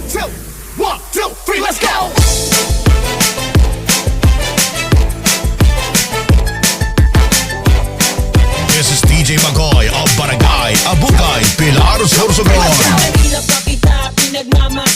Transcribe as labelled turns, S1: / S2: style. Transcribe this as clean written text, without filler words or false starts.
S1: two, one, two, three, let's go!
S2: This is DJ Magoy of Barangay Abukay, Pilar, Sorsogon.
S3: Mahirap pa kita pinagmamahal.